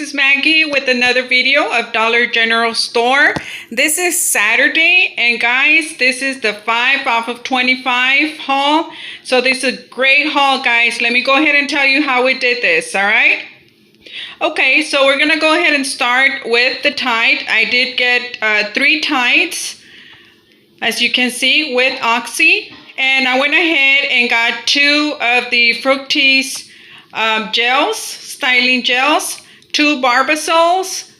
is Maggie with another video of Dollar General Store. This is Saturday, and guys, this is the 5 off of 25 haul. So this is a great haul, guys. Let me go ahead and tell you how we did this, all right? Okay, so we're gonna go ahead and start with the Tide. I did get 3 Tides, as you can see, with Oxy. And I went ahead and got 2 of the Fructis gels, styling gels, 2 Barbasols,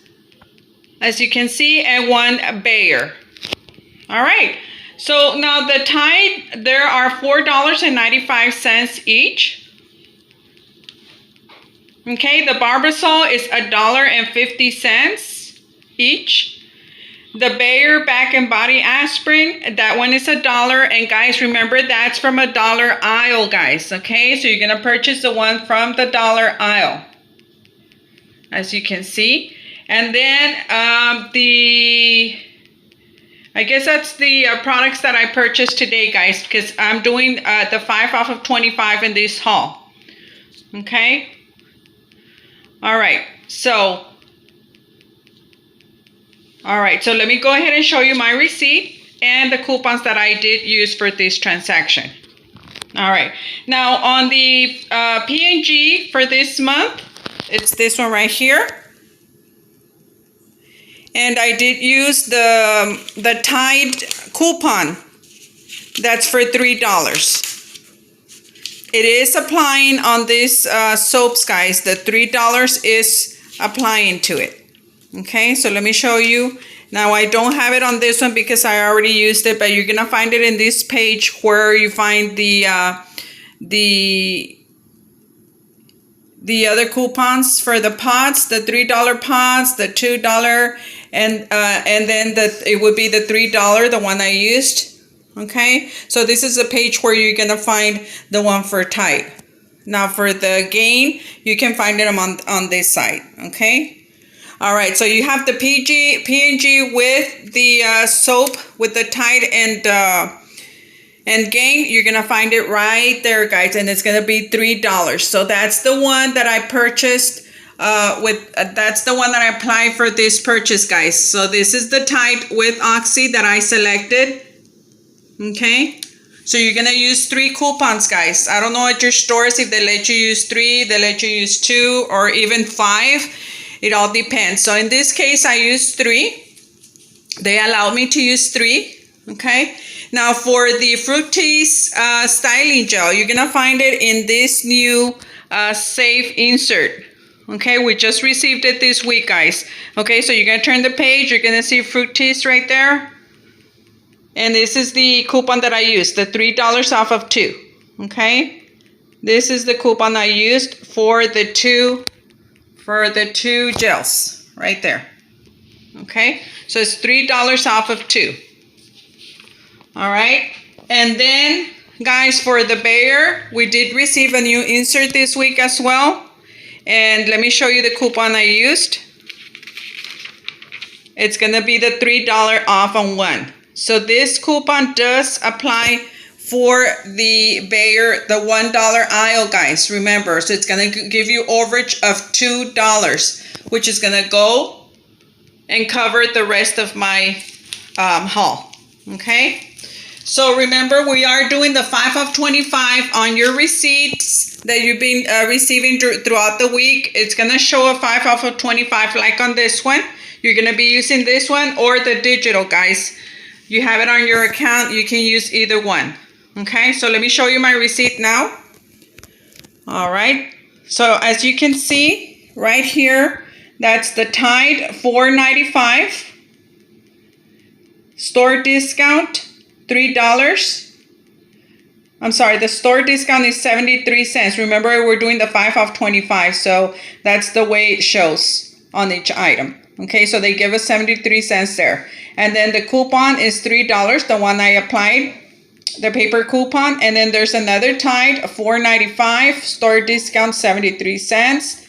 as you can see, and 1 Bayer. All right, so now the Tide, there are $4.95 each. Okay, the Barbasol is $1.50 each. The Bayer Bath and Body Aspirin, that one is $1. And guys, remember, that's from a dollar aisle, guys. Okay, so you're gonna purchase the one from the dollar aisle, as you can see. And then I guess that's the products that I purchased today, guys, because I'm doing the 5 off of 25 in this haul. Okay. All right. So let me go ahead and show you my receipt and the coupons that I did use for this transaction. All right. Now on the P&G for this month, it's this one right here. And I did use the Tide coupon. That's for $3. It is applying on this soaps, guys. The $3 is applying to it. Okay, so let me show you. Now I don't have it on this one because I already used it, but you're gonna find it in this page where you find the other coupons for the pods, the $3 pods, the $2, and then it would be the $3, the one I used. Okay, so this is a page where you're gonna find the one for Tide. Now for the Gain, you can find it on this side. Okay. All right, so you have the P&G with the soap, with the Tide and Gain. You're gonna find it right there, guys, and it's gonna be $3. So that's the one that I purchased that's the one that I applied for this purchase, guys. So this is the Tide with Oxy that I selected. Okay, so you're gonna use 3 coupons, guys. I don't know at your stores if they let you use 3, they let you use 2, or even 5. It all depends. So in this case, I used 3. They allowed me to use 3. Okay. Now for the Fructis styling gel, you're gonna find it in this new safe insert. Okay, we just received it this week, guys. Okay, so you're gonna turn the page. You're gonna see Fructis right there, and this is the coupon that I used, the $3 off of 2. Okay, this is the coupon I used for the two gels right there. Okay, so it's $3 off of 2. All right, and then guys, for the Bayer, we did receive a new insert this week as well, and let me show you the coupon I used. It's gonna be the $3 off on 1. So this coupon does apply for the Bayer, the $1 aisle, guys, remember. So it's gonna give you overage of $2, which is gonna go and cover the rest of my haul. Okay, so remember, we are doing the 5 of 25 on your receipts that you've been receiving throughout the week. It's gonna show a 5 off of 25 like on this one. You're gonna be using this one or the digital, guys. You have it on your account, you can use either one. Okay, so let me show you my receipt now. All right, so as you can see right here, that's the Tide $4.95. Store discount $3. I'm sorry, the store discount is 73 cents. Remember, we're doing the 5 off 25, so that's the way it shows on each item. Okay, so they give us 73 cents there. And then the coupon is $3, the one I applied, the paper coupon. And then there's another Tide, $4.95, store discount 73 cents.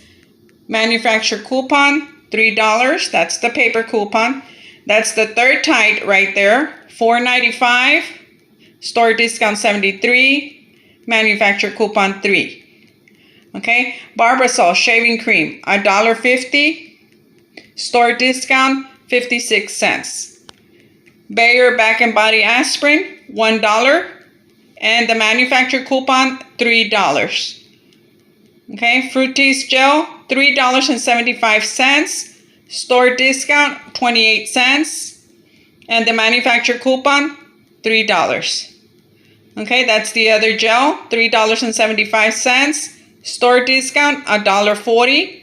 Manufacturer coupon, $3, that's the paper coupon. That's the third Tide right there, $4.95, store discount 73, manufacturer coupon 3. Okay, Barbasol shaving cream, $1.50, store discount 56 cents. Bayer Bath and Body Aspirin, $1. And the manufacturer coupon, $3. Okay, Fructis Gel, $3.75. Store discount, 28 cents. And the manufacturer coupon, $3. Okay, that's the other gel, $3.75. Store discount, $1.40.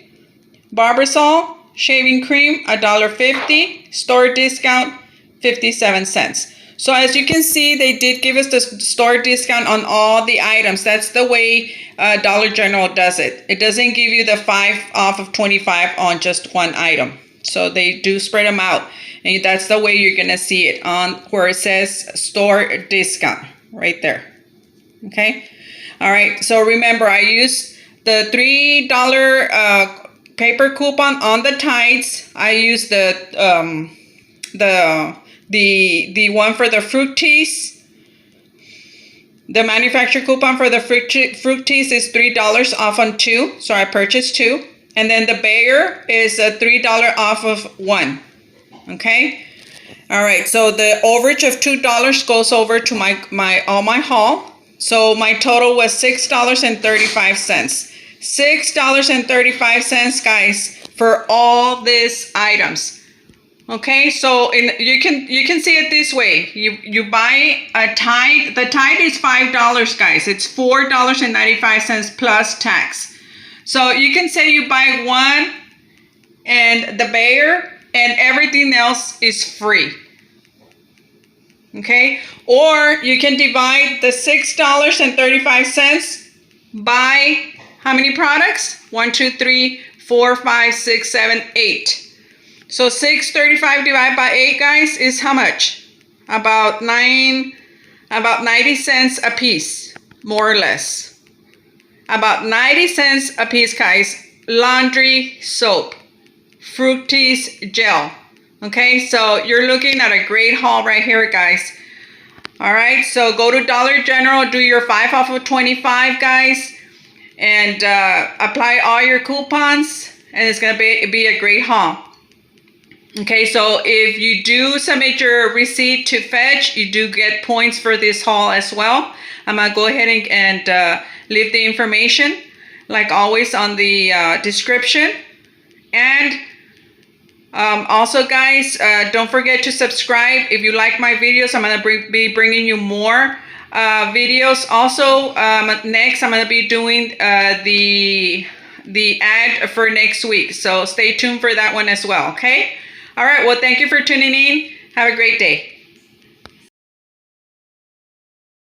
Barbasol shaving cream, $1.50. Store discount, 57 cents. So as you can see, they did give us the store discount on all the items. That's the way Dollar General does it. It doesn't give you the 5 off of 25 on just one item. So they do spread them out. And that's the way you're going to see it on where it says store discount right there. Okay. All right. So remember, I used the $3 paper coupon on the Tides. I used the one for the Fructis. The manufacturer coupon for the Fructis is $3 off on 2. So I purchased 2. And then the Bayer is a $3 off of 1. Okay. All right. So the overage of $2 goes over to my haul. So my total was $6.35. $6.35, guys, for all these items. Okay, so you can see it this way. You buy a Tide. The Tide is $5, guys. It's $4.95 plus tax. So you can say you buy one and the Bayer and everything else is free. Okay, or you can divide the $6.35 by how many products? 1, 2, 3, 4, 5, 6, 7, 8. So $6.35 divided by 8, guys, is how much? About 90 cents a piece, more or less. About 90 cents a piece, guys. Laundry soap, Fructis gel. Okay, so you're looking at a great haul right here, guys. All right, so go to Dollar General, do your 5 off of 25, guys, and apply all your coupons, and it's gonna be a great haul. Okay, so if you do submit your receipt to Fetch, you do get points for this haul as well. I'm gonna go ahead and leave the information, like always, on the description. And also, guys, don't forget to subscribe if you like my videos. I'm gonna be bringing you more videos. Also, next I'm gonna be doing the ad for next week. So stay tuned for that one as well. Okay. All right. Well, thank you for tuning in. Have a great day.